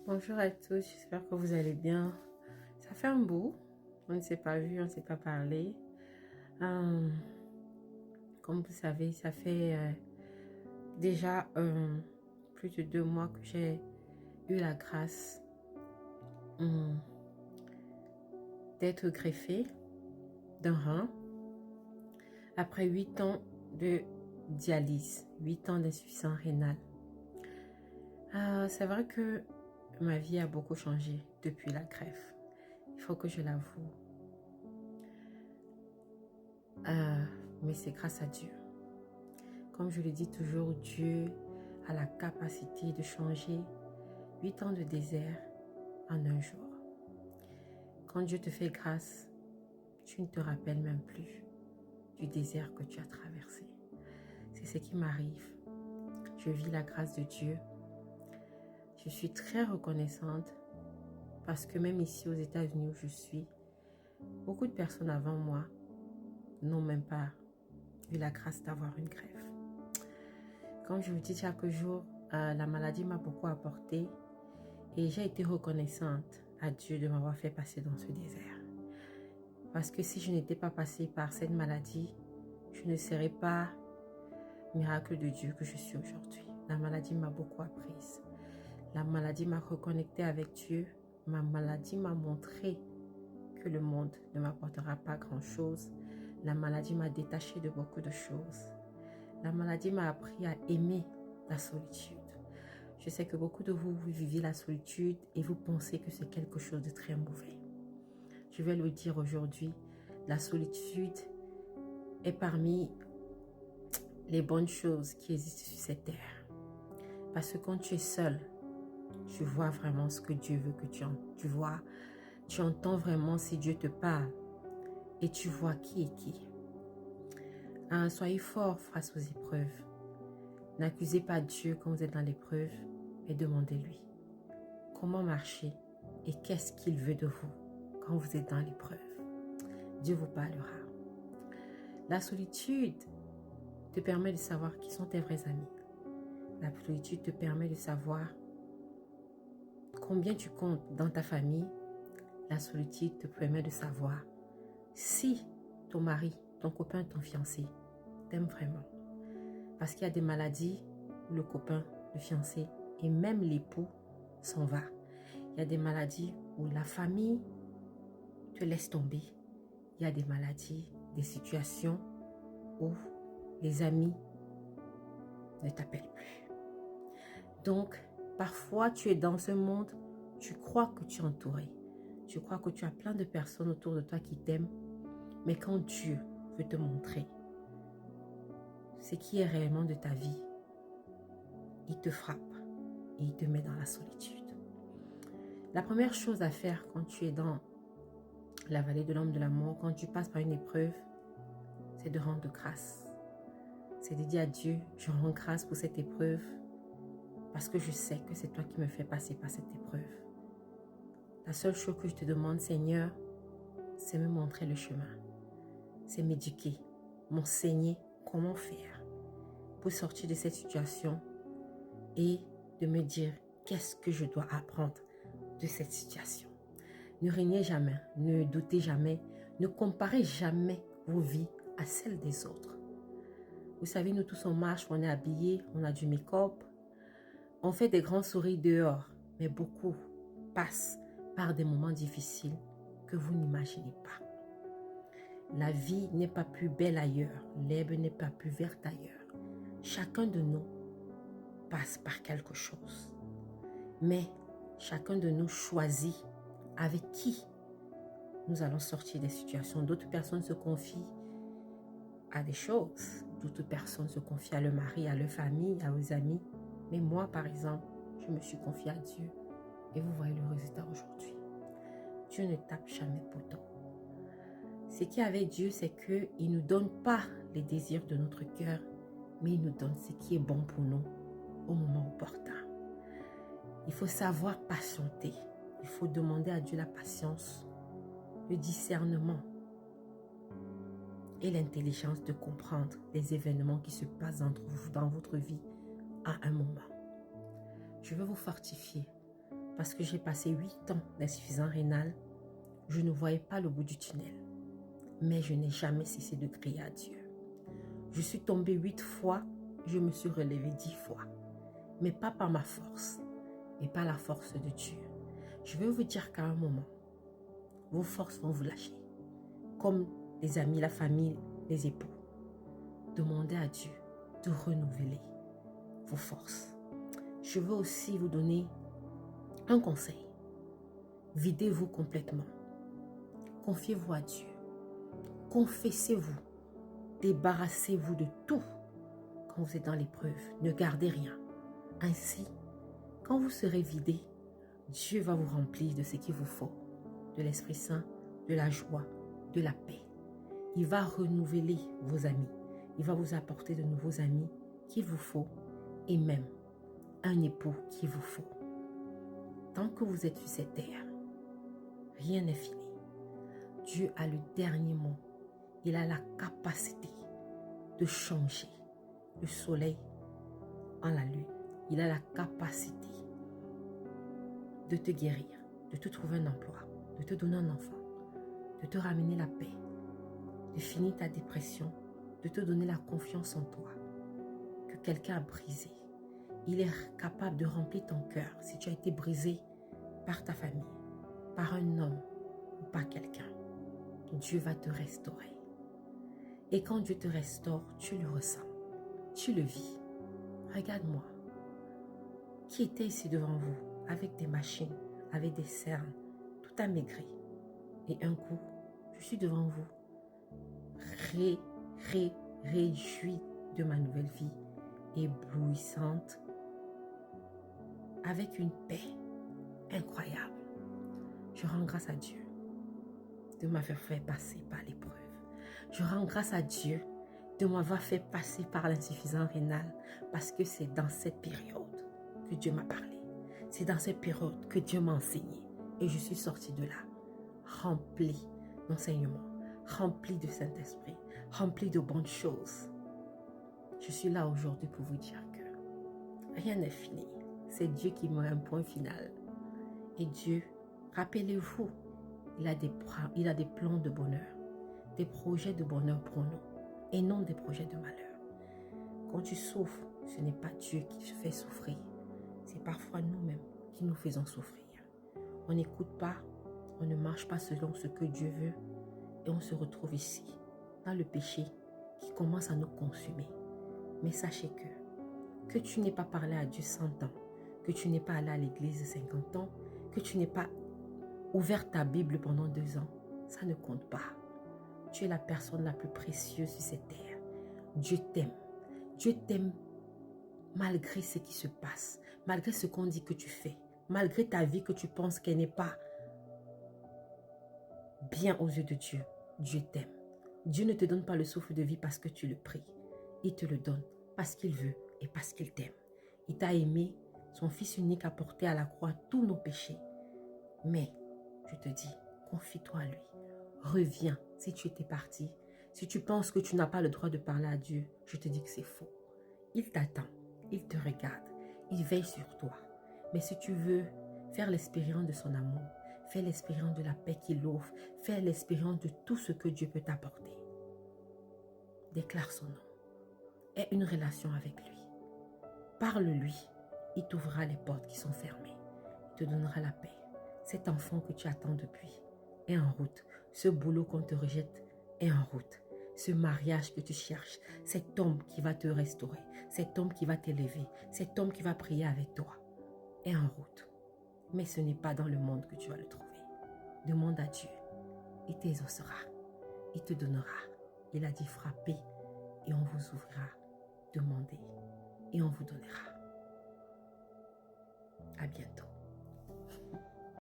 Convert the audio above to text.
Bonjour à tous, j'espère que vous allez bien. Ça fait un bout, on ne s'est pas vu, on ne s'est pas parlé. Euh, Comme vous savez, ça fait déjà plus de 2 mois que j'ai eu la grâce euh, d'être greffée d'un rein après 8 ans de dialyse, 8 ans d'insuffisance rénale. C'est vrai que ma vie a beaucoup changé depuis la greffe. Il faut que je l'avoue. Mais c'est grâce à Dieu. Comme je le dis toujours, Dieu a la capacité de changer 8 ans de désert en un jour. Quand Dieu te fait grâce, tu ne te rappelles même plus du désert que tu as traversé. C'est ce qui m'arrive. Je vis la grâce de Dieu. Je suis très reconnaissante parce que même ici aux États-Unis où je suis, beaucoup de personnes avant moi n'ont même pas eu la grâce d'avoir une greffe. Comme je vous dis chaque jour, la maladie m'a beaucoup apporté et j'ai été reconnaissante à Dieu de m'avoir fait passer dans ce désert. Parce que si je n'étais pas passée par cette maladie, je ne serais pas miracle de Dieu que je suis aujourd'hui. La maladie m'a beaucoup apprise. La maladie m'a reconnectée avec Dieu. Ma maladie m'a montré que le monde ne m'apportera pas grand-chose. La maladie m'a détachée de beaucoup de choses. La maladie m'a appris à aimer la solitude. Je sais que beaucoup de vous vivez la solitude et vous pensez que c'est quelque chose de très mauvais. Je vais le dire aujourd'hui, la solitude est parmi les bonnes choses qui existent sur cette terre. Parce que quand tu es seul, tu vois vraiment ce que Dieu veut que tu vois. Tu entends vraiment si Dieu te parle et tu vois qui est qui. Soyez forts face aux épreuves. N'accusez pas Dieu quand vous êtes dans l'épreuve, mais demandez-lui comment marcher et qu'est-ce qu'il veut de vous quand vous êtes dans l'épreuve. Dieu vous parlera. La solitude te permet de savoir qui sont tes vrais amis. La solitude te permet de savoir combien tu comptes dans ta famille. La solitude te permet de savoir si ton mari, ton copain, ton fiancé t'aime vraiment. Parce qu'il y a des maladies où le copain, le fiancé et même l'époux s'en va. Il y a des maladies où la famille te laisse tomber. Il y a des maladies, des situations où les amis ne t'appellent plus. Donc, parfois, tu es dans ce monde, tu crois que tu es entouré. Tu crois que tu as plein de personnes autour de toi qui t'aiment. Mais quand Dieu veut te montrer ce qui est réellement de ta vie, il te frappe et il te met dans la solitude. La première chose à faire quand tu es dans la vallée de l'ombre de la mort, quand tu passes par une épreuve, c'est de rendre grâce. C'est de dire à Dieu, je rends grâce pour cette épreuve parce que je sais que c'est toi qui me fais passer par cette épreuve. La seule chose que je te demande, Seigneur, c'est me montrer le chemin. C'est m'éduquer, m'enseigner comment faire pour sortir de cette situation et de me dire qu'est-ce que je dois apprendre de cette situation. Ne régnez jamais, ne doutez jamais, ne comparez jamais vos vies à celles des autres. Vous savez, nous tous on marche, on est habillés, on a du make-up, on fait des grands sourires dehors, mais beaucoup passent par des moments difficiles que vous n'imaginez pas. La vie n'est pas plus belle ailleurs, l'herbe n'est pas plus verte ailleurs. Chacun de nous passe par quelque chose, mais chacun de nous choisit avec qui nous allons sortir des situations. D'autres personnes se confient à des choses, d'autres personnes se confient à leur mari, à leur famille, à leurs amis. Mais moi, par exemple, je me suis confiée à Dieu et vous voyez le résultat aujourd'hui. Dieu ne tape jamais poteau. Ce qui est avec Dieu, c'est qu'il ne nous donne pas les désirs de notre cœur, mais il nous donne ce qui est bon pour nous au moment opportun. Il faut savoir patienter. Il faut demander à Dieu la patience, le discernement et l'intelligence de comprendre les événements qui se passent dans votre vie à un moment. Je veux vous fortifier parce que j'ai passé 8 ans d'insuffisance rénale, je ne voyais pas le bout du tunnel. Mais je n'ai jamais cessé de crier à Dieu. Je suis tombée 8 fois, je me suis relevée 10 fois. Mais pas par ma force, mais par la force de Dieu. Je veux vous dire qu'à un moment, vos forces vont vous lâcher. Comme les amis, la famille, les époux. Demandez à Dieu de renouveler vos forces. Je veux aussi vous donner un conseil. Videz-vous complètement. Confiez-vous à Dieu. Confessez-vous. Débarrassez-vous de tout. Quand vous êtes dans l'épreuve, ne gardez rien. Ainsi, quand vous serez vidé, Dieu va vous remplir de ce qu'il vous faut. De l'Esprit Saint, de la joie, de la paix. Il va renouveler vos amis. Il va vous apporter de nouveaux amis qu'il vous faut et même un époux qu'il vous faut. Tant que vous êtes sur cette terre, rien n'est fini. Dieu a le dernier mot. Il a la capacité de changer le soleil en la lune. Il a la capacité de te guérir, de te trouver un emploi, de te donner un enfant, de te ramener la paix, de finir ta dépression, de te donner la confiance en toi que quelqu'un a brisé. Il est capable de remplir ton cœur si tu as été brisé par ta famille, par un homme ou par quelqu'un. Dieu va te restaurer. Et quand Dieu te restaure, tu le ressens, tu le vis. Regarde-moi. Qui était ici devant vous, avec des machines, avec des cernes, tout amaigri. Et un coup, je suis devant vous, réjoui de ma nouvelle vie, éblouissante, avec une paix incroyable. Je rends grâce à Dieu de m'avoir fait passer par l'épreuve. Je rends grâce à Dieu de m'avoir fait passer par l'insuffisance rénale parce que c'est dans cette période que Dieu m'a parlé. C'est dans cette période que Dieu m'a enseigné et je suis sortie de là, remplie d'enseignements, remplie de Saint-Esprit, remplie de bonnes choses. Je suis là aujourd'hui pour vous dire que rien n'est fini. C'est Dieu qui met un point final. Et Dieu, rappelez-vous, il a des plans de bonheur, des projets de bonheur pour nous et non des projets de malheur. Quand tu souffres, ce n'est pas Dieu qui te fait souffrir. C'est parfois nous-mêmes qui nous faisons souffrir. On n'écoute pas, on ne marche pas selon ce que Dieu veut et on se retrouve ici, dans le péché qui commence à nous consumer. Mais sachez que tu n'aies pas parlé à Dieu 100 ans, que tu n'aies pas allé à l'église 50 ans, que tu n'aies pas ouvert ta Bible pendant 2 ans, ça ne compte pas. Tu es la personne la plus précieuse sur cette terre. Dieu t'aime. Dieu t'aime malgré ce qui se passe, malgré ce qu'on dit que tu fais, malgré ta vie que tu penses qu'elle n'est pas bien aux yeux de Dieu. Dieu t'aime. Dieu ne te donne pas le souffle de vie parce que tu le pries. Il te le donne parce qu'il veut et parce qu'il t'aime. Il t'a aimé, son Fils unique a porté à la croix tous nos péchés. Mais, je te dis, confie-toi à lui. Reviens si tu étais parti. Si tu penses que tu n'as pas le droit de parler à Dieu, je te dis que c'est faux. Il t'attend, il te regarde, il veille sur toi. Mais si tu veux faire l'expérience de son amour, fais l'expérience de la paix qu'il offre, fais l'expérience de tout ce que Dieu peut t'apporter. Déclare son nom. Aie une relation avec lui. Parle-lui. Il t'ouvrira les portes qui sont fermées. Il te donnera la paix. Cet enfant que tu attends depuis est en route. Ce boulot qu'on te rejette est en route. Ce mariage que tu cherches, cet homme qui va te restaurer, cet homme qui va t'élever, cet homme qui va prier avec toi est en route. Mais ce n'est pas dans le monde que tu vas le trouver. Demande à Dieu. Il t'exaucera. Il te donnera. Il a dit frapper